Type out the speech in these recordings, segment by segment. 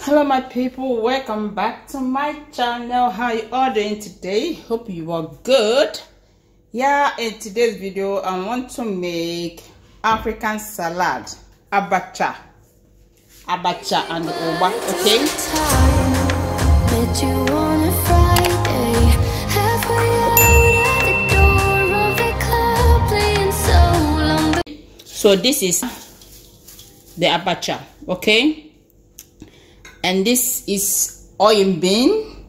Hello my people, welcome back to my channel. How you all doing today? Hope you are good. Yeah, in today's video I want to make African salad, abacha and oba. Okay, so this is the abacha. Okay, and this is oil bean,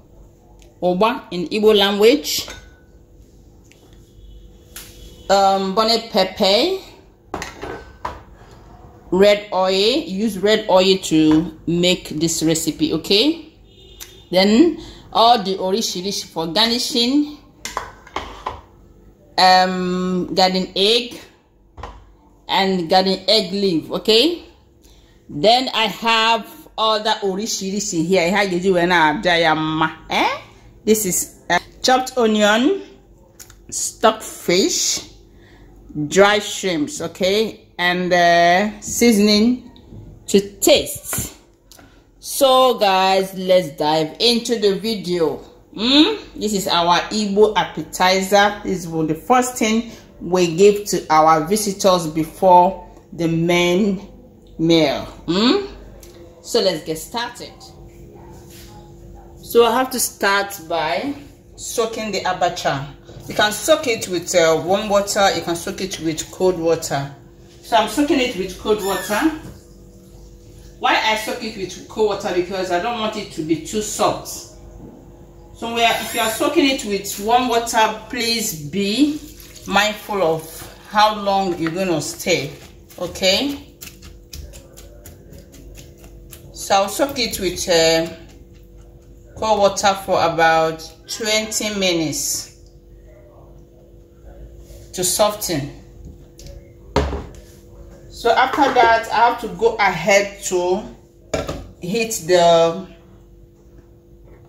oba in Igbo language, bonnet pepper, red oil. Use red oil to make this recipe. Okay, then all the orishirishi for garnishing, garden egg and garden egg leaf. Okay, then I have all the orishirishi here. How you do this is chopped onion, stock fish, dry shrimps, okay, and seasoning to taste. So guys, let's dive into the video. This is our Igbo appetizer. This was the first thing we give to our visitors before the main meal. So let's get started. So I have to start by soaking the abacha. You can soak it with warm water, you can soak it with cold water. So I'm soaking it with cold water. Why I soak it with cold water? Because I don't want it to be too soft. So if you are soaking it with warm water, please be mindful of how long you're going to stay. Okay, so I'll soak it with cold water for about 20 minutes to soften. So after that, I have to go ahead to heat the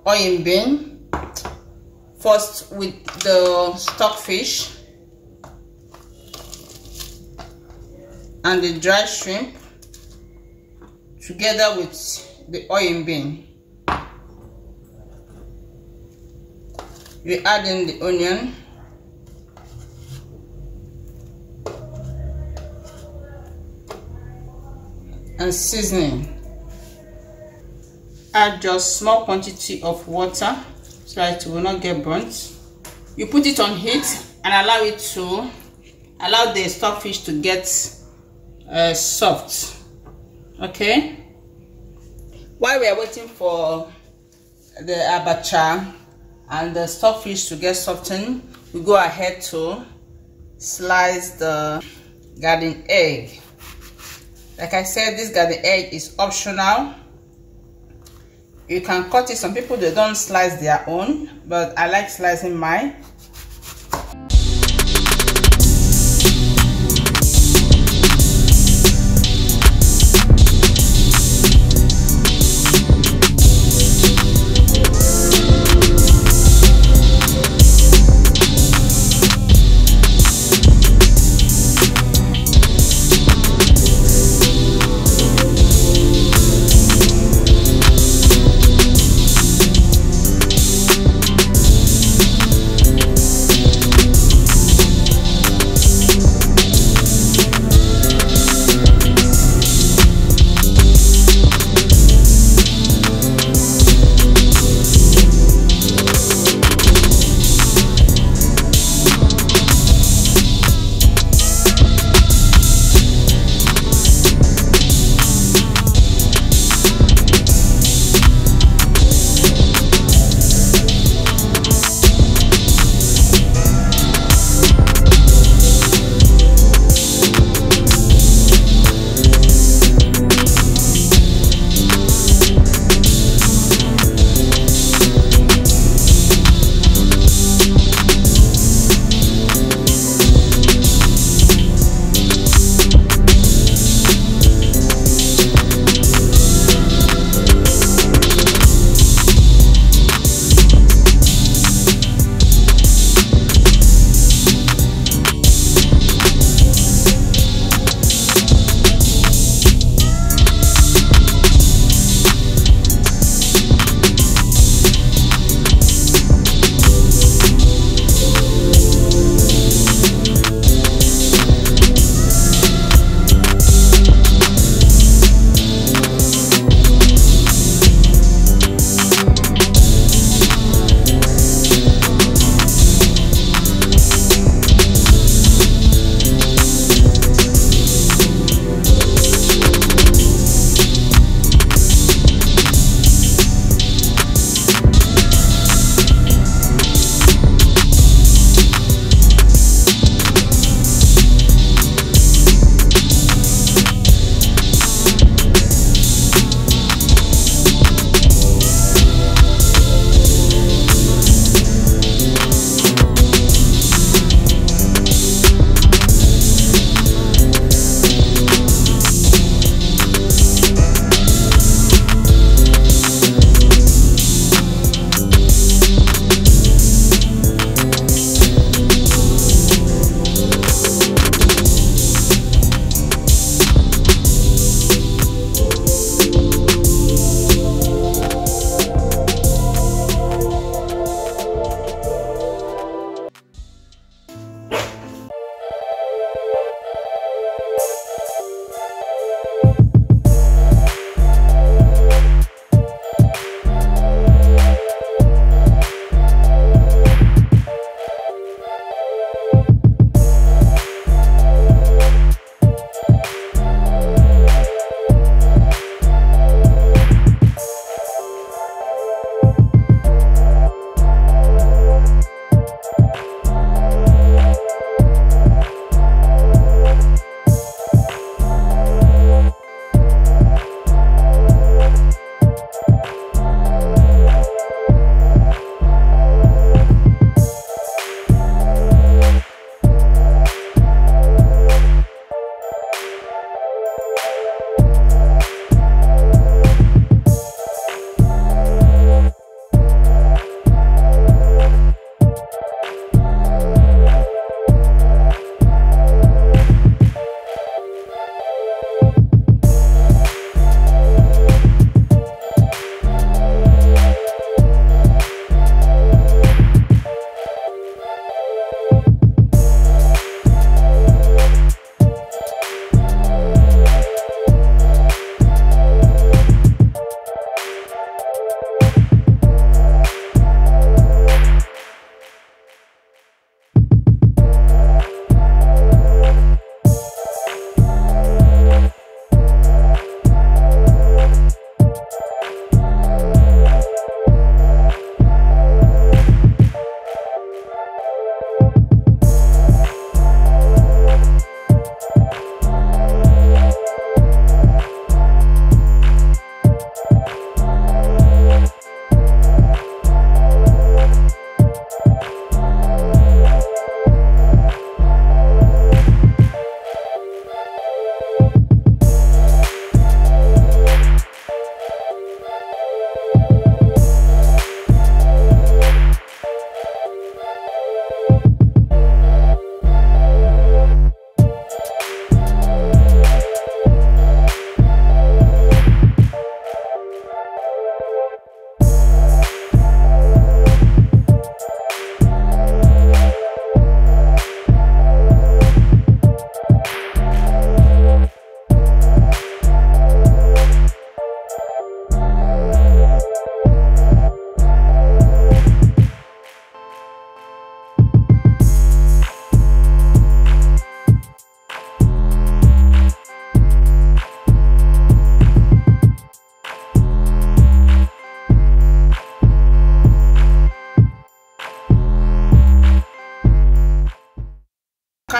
oil bean first with the stockfish and the dry shrimp together with the oil bean. We add in the onion, and seasoning. Add just small quantity of water so that it will not get burnt. You put it on heat and allow the stockfish to get soft. Okay, while we are waiting for the abacha and the stockfish to get softened, we go ahead to slice the garden egg. Like I said, this garden egg is optional. You can cut it. Some people, they don't slice their own, but I like slicing mine.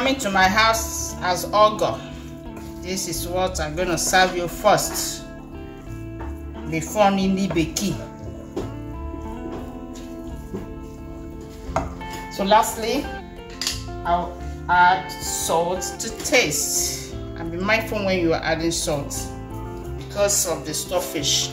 coming to my house as Ogo, this is what I'm going to serve you first before Nindi Beki. So lastly, I'll add salt to taste. And be mindful when you are adding salt because of the stockfish.